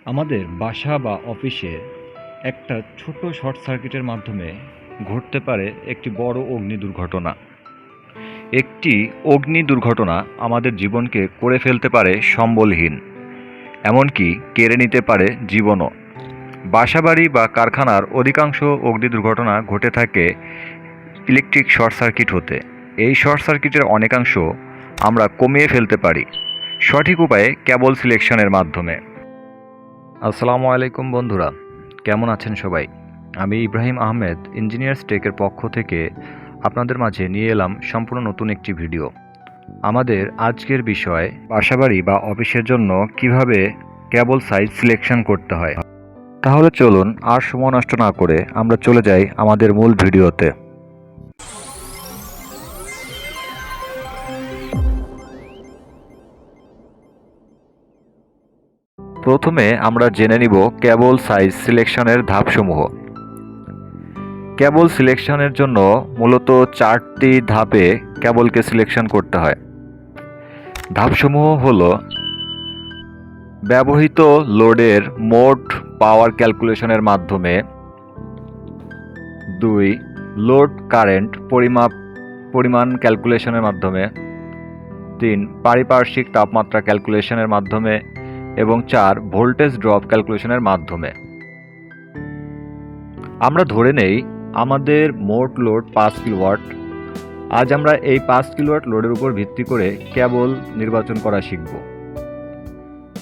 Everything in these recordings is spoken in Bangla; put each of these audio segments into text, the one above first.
আমাদের বাসা বা অফিসে একটা ছোট শর্ট সার্কিটের মাধ্যমে ঘটতে পারে একটি বড় অগ্নি দুর্ঘটনা। একটি অগ্নি দুর্ঘটনা আমাদের জীবনকে করে ফেলতে পারে সম্বলহীন, এমনকি কেড়ে নিতে পারে জীবনও। বাসাবাড়ি বা কারখানার অধিকাংশ অগ্নি দুর্ঘটনা ঘটে থাকে ইলেকট্রিক শর্ট সার্কিট হতে। এই শর্ট সার্কিটের অনেকাংশ আমরা কমিয়ে ফেলতে পারি সঠিক উপায়ে কেবল সিলেকশনের মাধ্যমে। আসসালামু আলাইকুম বন্ধুরা, কেমন আছেন সবাই? আমি ইব্রাহিম আহমেদ ইঞ্জিনিয়ার্স টেকের পক্ষ থেকে আপনাদের মাঝে নিয়ে এলাম সম্পূর্ণ নতুন একটি ভিডিও। আমাদের আজকের বিষয় বাসাবাড়ি বা অফিসের জন্য কিভাবে কেবল সাইজ সিলেকশন করতে হয়। তাহলে চলুন আর সময় নষ্ট না করে আমরা চলে যাই আমাদের মূল ভিডিওতে। প্রথমে আমরা জেনে নিব কেবল সাইজ সিলেকশনের ধাপসমূহ। কেবল সিলেকশনের জন্য মূলত 4টি ধাপে কেবলকে সিলেকশন করতে হয়। ধাপসমূহ হল: ব্যবহৃত লোডের মোট পাওয়ার ক্যালকুলেশনের মাধ্যমে, 2 লোড কারেন্ট পরিমাণ ক্যালকুলেশনের মাধ্যমে, 3 পারিপার্শ্বিক তাপমাত্রা ক্যালকুলেশনের মাধ্যমে এবং 4 ভোল্টেজ ড্রপ ক্যালকুলেশনের মাধ্যমে। আমরা ধরে নেই আমাদের মোট লোড 5 কিলোওয়াট। আজ আমরা এই 5 কিলোওয়াট লোডের উপর ভিত্তি করে কেবল নির্বাচন করা শিখব।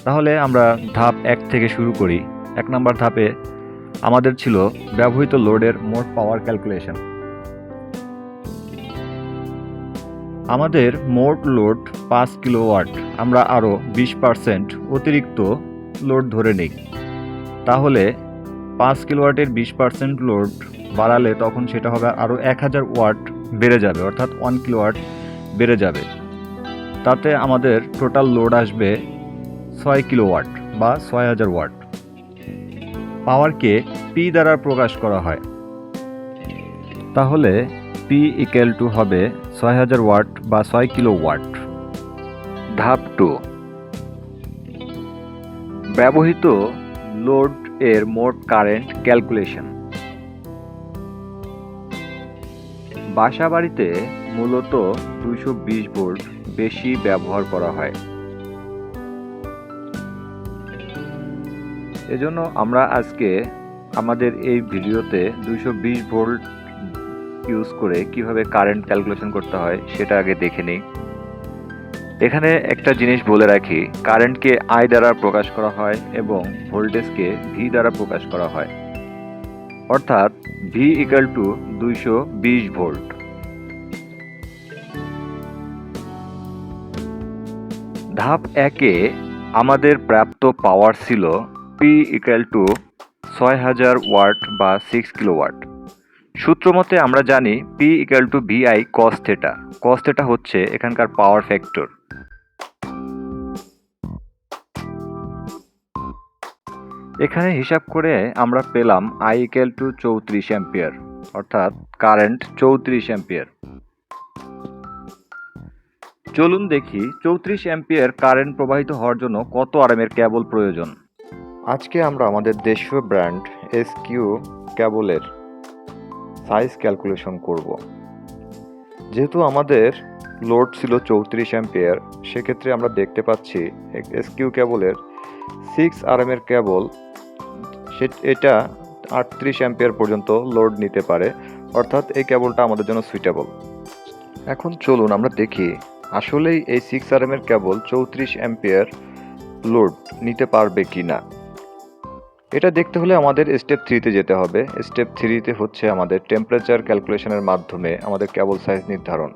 তাহলে আমরা ধাপ 1 থেকে শুরু করি। 1 নম্বর ধাপে আমাদের ছিল ব্যবহৃত লোডের মোট পাওয়ার ক্যালকুলেশন। আমাদের মোট লোড 5 কিলোওয়াট, আমরা আরও 20% অতিরিক্ত লোড ধরে নিই। তাহলে 5 কিলোওয়াটের 20% লোড বাড়ালে তখন সেটা হবে আরও 1000 ওয়াট বেড়ে যাবে, অর্থাৎ 1 কিলোওয়াট বেড়ে যাবে। তাতে আমাদের টোটাল লোড আসবে 6 কিলোওয়াট বা 6000 ওয়াট। পাওয়ারকে পি দ্বারা প্রকাশ করা হয়, তাহলে পি ইকুয়াল টু হবে 6000 ওয়াট বা 6 কিলোওয়াট। ধাপ 2, ব্যবহৃত লোড এর মোট কারেন্ট ক্যালকুলেশন। বাসা বাড়িতে মূলত 220 ভোল্ট বেশি ব্যবহার করা হয়। এজন্য আমরা আজকে আমাদের এই ভিডিওতে 220 ভোল্ট ইউজ করে কিভাবে কারেন্ট ক্যালকুলেশন করতে হয় সেটা আগে দেখে নিই। এখানে একটা জিনিস বলে রাখি, কারেন্টকে আই দ্বারা প্রকাশ করা হয় এবং ভোল্টেজকে ভি দ্বারা প্রকাশ করা হয়, অর্থাৎ ভি ইকুয়াল টু 220 ভোল্ট। ধাপ 1-এ আমাদের প্রাপ্ত পাওয়ার ছিল পি ইকুয়াল টু 6000 ওয়াট বা 6 কিলোওয়াট। সূত্র মতে আমরা জানি P equal to VI cos theta. Cos theta হচ্ছে এখানকার পাওয়ার ফ্যাক্টর। এখানে হিসাব করে আমরা পেলাম আই ইকুয়াল টু 34 অ্যাম্পিয়ার, অর্থাৎ কারেন্ট 34 অ্যাম্পিয়ার। চলুন দেখি 34 অ্যাম্পিয়ার কারেন্ট প্রবাহিত হওয়ার জন্য কত আরএমের কেবল প্রয়োজন। আজকে আমরা আমাদের দেশীয় ব্র্যান্ড এসকিউ কেবলের সাইজ ক্যালকুলেশন করব। যেহেতু আমাদের লোড ছিল 34 অ্যাম্পিয়ার, সেক্ষেত্রে আমরা দেখতে পাচ্ছি এসকিউ কেবলের 6 আরএমের কেবল এটা 38 অ্যাম্পিয়ার পর্যন্ত লোড নিতে পারে, অর্থাৎ এই কেবলটা আমাদের জন্য সুইটেবল। এখন চলুন আমরা দেখি আসলেই এই 6 আরএমের কেবল 34 অ্যাম্পিয়ার লোড নিতে পারবে কি না। এটা দেখতে হলে আমাদের স্টেপ 3-তে যেতে হবে। স্টেপ 3-তে হচ্ছে আমাদের টেম্পারেচার ক্যালকুলেশনের মাধ্যমে আমাদের কেবল সাইজ নির্ধারণ।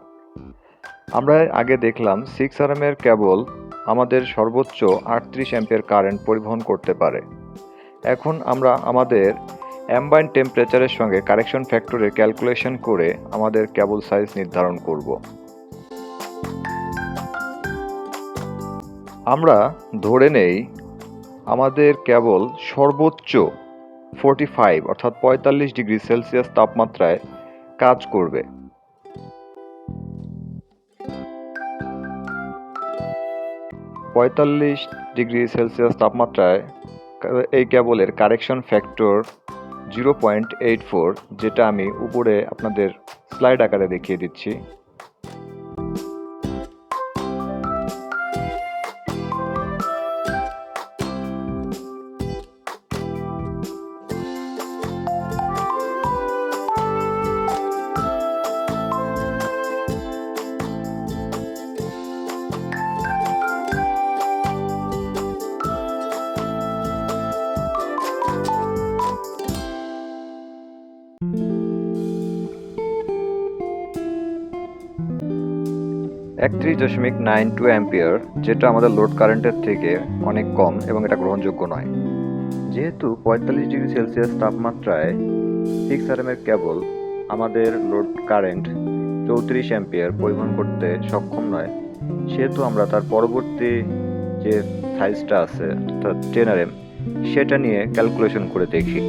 আমরা আগে দেখলাম 6 আরএমের কেবল আমাদের সর্বোচ্চ 38 অ্যাম্পিয়ার কারেন্ট পরিবহন করতে পারে। এখন আমরা আমাদের অ্যাম্বায়েন্ট টেম্পারেচারের সঙ্গে কারেকশন ফ্যাক্টরে ক্যালকুলেশন করে আমাদের কেবল সাইজ নির্ধারণ করব। আমরা ধরে নেই আমাদের কেবল সর্বোচ্চ 45 অর্থাৎ 45 ডিগ্রি সেলসিয়াস তাপমাত্রায় কাজ করবে। ডিগ্রি সেলসিয়াস তাপমাত্রায় এই কেবলের কারেকশন ফ্যাক্টর 0.84, যেটা আমি উপরে আপনাদের স্লাইড আকারে দেখিয়ে দিচ্ছি। (31.92 অ্যাম্পিয়ার), যেটা আমাদের লোড কারেন্টের থেকে অনেক কম এবং এটা গ্রহণযোগ্য নয়। যেহেতু 45°C তাপমাত্রায় 6 RMএর কেবল আমাদের লোড কারেন্ট 34 অ্যাম্পিয়ার পরিবহন করতে সক্ষম নয়, সেহেতু আমরা তার পরবর্তী যে সাইজটা আছে অর্থাৎ 10 RM, সেটা নিয়ে ক্যালকুলেশন করে দেখি।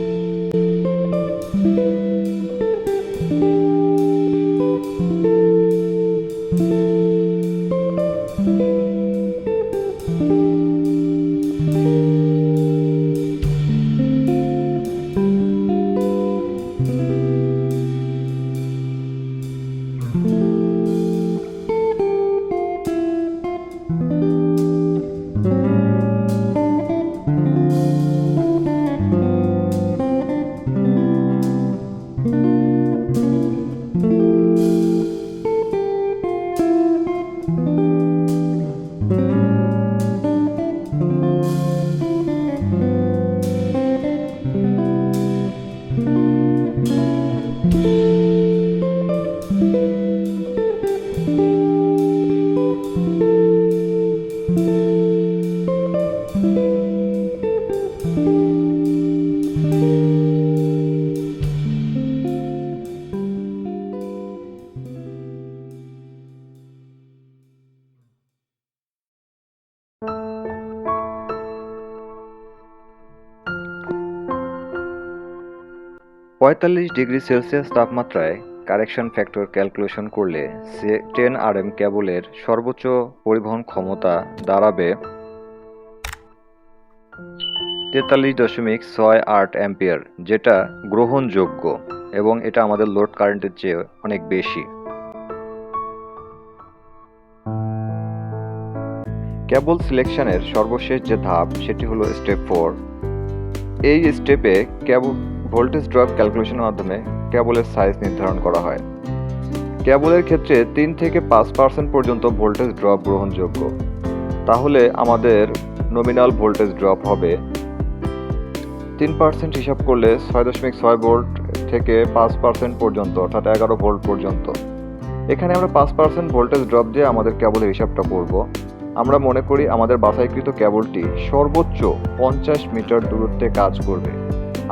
(45°C তাপমাত্রায় কারেকশন ফ্যাক্টর ক্যালকুলেশন করলে 10 RM কেবলের সর্বোচ্চ পরিবহন ক্ষমতা দাঁড়াবে 43.68 অ্যাম্পিয়ার, যেটা গ্রহণযোগ্য এবং এটা আমাদের লোড কারেন্টের চেয়ে অনেক বেশি। কেবল সিলেকশনের সর্বশেষ যে ধাপ সেটি হলো স্টেপ 4। এই স্টেপে কেবল ভোল্টেজ ড্রপ ক্যালকুলেশনের মাধ্যমে কেবলের সাইজ নির্ধারণ করা হয়। কেবলের ক্ষেত্রে 3 থেকে 5% পর্যন্ত ভোল্টেজ ড্রপ গ্রহণযোগ্য। তাহলে আমাদের নমিনাল ভোল্টেজ ড্রপ হবে 3% হিসাব করলে 6.6 ভোল্ট থেকে 5% পর্যন্ত, অর্থাৎ 11 ভোল্ট পর্যন্ত। এখানে আমরা 5% ভোল্টেজ ড্রপ দিয়ে আমাদের কেবলের হিসাবটা করব। আমরা মনে করি আমাদের বাছাইকৃত কেবলটি সর্বোচ্চ 50 মিটার দূরত্বে কাজ করবে।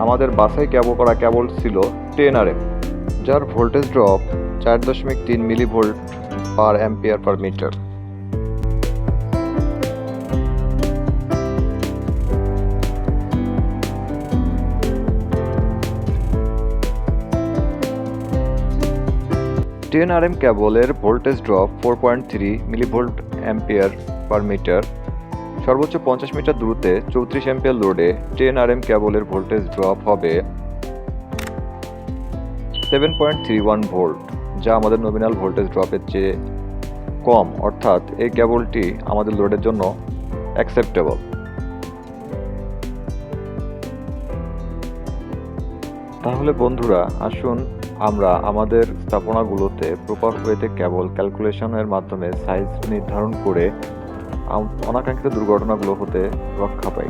আমাদের বাছাই করা কেবল ছিল 10 RM, যার voltage drop 4.3 millivolt per ampere per metre. Ten RM কেবলের voltage drop 4.3 millivolt ampere per metre. সর্বোচ্চ 50 মিটার দূরত্বে 34 অ্যাম্পিয়ার লোডে 10 RM কেবলের ভোল্টেজ ড্রপ হবে 7.31 ভোল্ট, যা আমাদের নমিনাল ভোল্টেজ ড্রপের চেয়ে কম, অর্থাৎ এই কেবলটি আমাদের লোডের জন্য অ্যাকসেপ্টেবল। তাহলে বন্ধুরা, আসুন আমরা আমাদের স্থাপনাগুলোতে প্রপার ওয়েতে কেবল ক্যালকুলেশনের মাধ্যমে সাইজ নির্ধারণ করে অনাকাঙ্ক্ষিত দুর্ঘটনাগুলো হতে রক্ষা পাই।